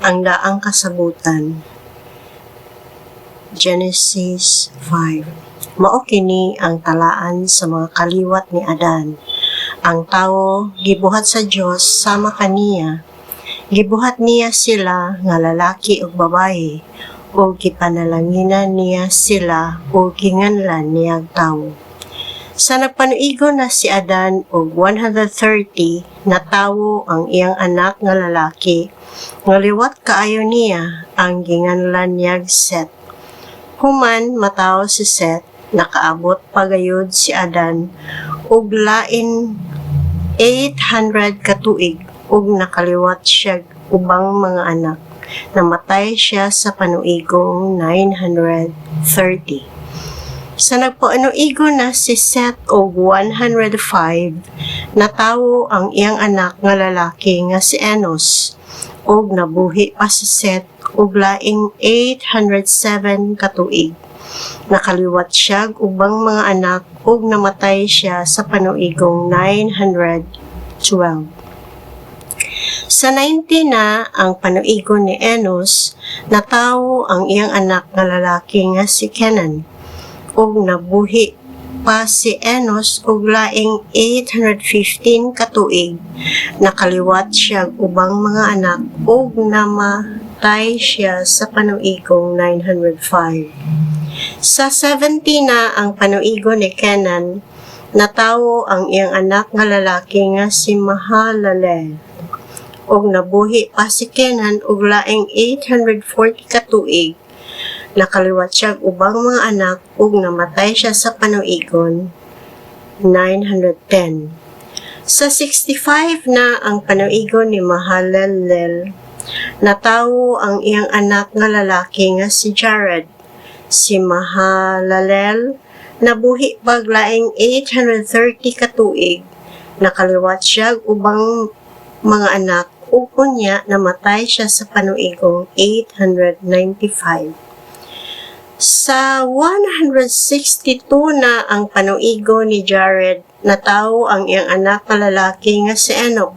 ang daang kasabutan. Genesis 5. Mao kini ang talaan sa mga kaliwat ni Adan. Ang tawo gibuhat sa Dios sama kaniya. Gibuhat niya sila nga lalaki ug babaye, ug gipanalanginan niya sila ug ginganlan niyang tawo. Sa nagpanuigo na si Adan og 130 na tawo ang iyang anak nga lalaki, nga liwat kaayo niya ang ginganlan niyag Set. Human mataw si Set, nakaabot pagayod si Adan ug lain 800 ka tuig ug nakaliwat siya ubang mga anak. Namatay siya sa panuigong 930. Sa nagpanuigo na si Set og 105, natawo ang iyang anak nga lalaki nga si Enos, ug nabuhi pa si Set ug laing 807 ka tuig. Nakaliwat siya ubang mga anak ug namatay siya sa panuigong 912. Sa 90 na ang panuigo ni Enos, natawo ang iyang anak nga lalaki nga si Kenan, ug nabuhi pa si Enos ug laing 815 ka tuig. Nakaliwat siya ubang mga anak ug namatay siya sa panuigong 905. Sa 70 na ang panuigo ni Kenan, natawo ang iyang anak nga lalaki nga si Mahalalel, ug nabuhi pa si Kenan ug laing 840 ka tuig. Nakaliwat siya ubang mga anak ug namatay siya sa panuigon 910. Sa 65 na ang panuigon ni Mahalalel, natawo ang iyang anak nga lalaki nga si Jared. Si Mahalalel nabuhi paglaing 830 ka tuig. Nakaliwat siya ubang mga anak ug unya namatay siya sa panuigong 895. Sa 162 na ang panuigo ni Jared, natawo ang iyang anak nga lalaki nga si Enoch,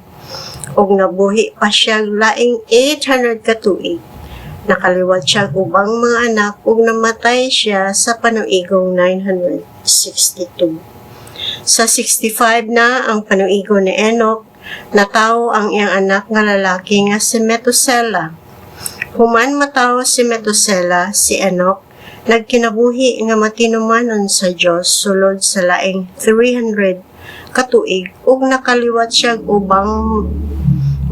ug nabuhi pa siya laing 800 ka tuig. Nakaliwat siya ubang mga anak ug namatay siya sa panuigong 962. Sa 65 na ang panuigo ni Enoch, natawo ang iyang anak nga lalaki nga si Metusela. Human matawo si Metusela, si Enoch nagkinabuhi nga matinumanon sa Dios sulod sa laing 300 ka tuig ug nakaliwat siya ubang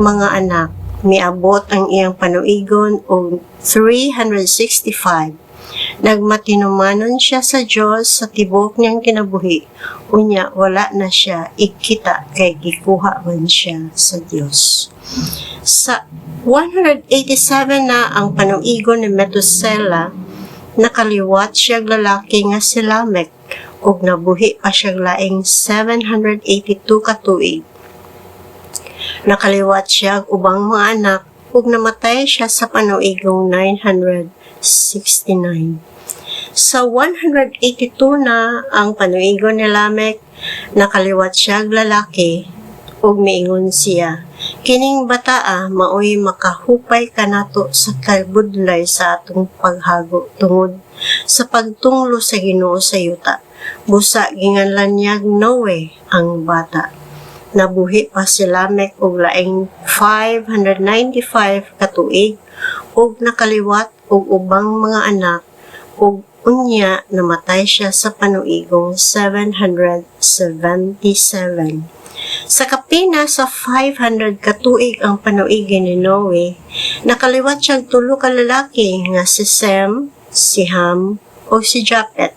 mga anak. Miabot ang iyang panuigon og 365. Nagmatinumanon siya sa Dios sa tibok niyang kinabuhi. Unya wala na siya ikita kay gikuha man siya sa Dios. Sa 187 na ang panuigon ni Metusela, nakaliwat siya lalaki nga si Lamech ug nabuhi pa siya laing 782 ka tuig. Nakaliwat siya ubang mga anak ug namatay siya sa panuigong 969. Sa 182 na ang panuigon ni Lamech, nakaliwat siya lalaki ug miingon siya, kining bataa maoy makahupay kanato sa kabudlay sa atong paghago tungod sa pagtunglo sa Ginoo sa yuta. Busa ginganlan niyag Noe ang bata. Nabuhi pa si Lamech og laing 595 ka tuig ug nakaliwat og ubang mga anak ug unya namatay siya sa panuigong 777. Sa kapina sa 500 ka tuig ang panuigi ni Noe, nakaliwat siya tulo ka lalaki nga si Sem, si Ham, o si Japet.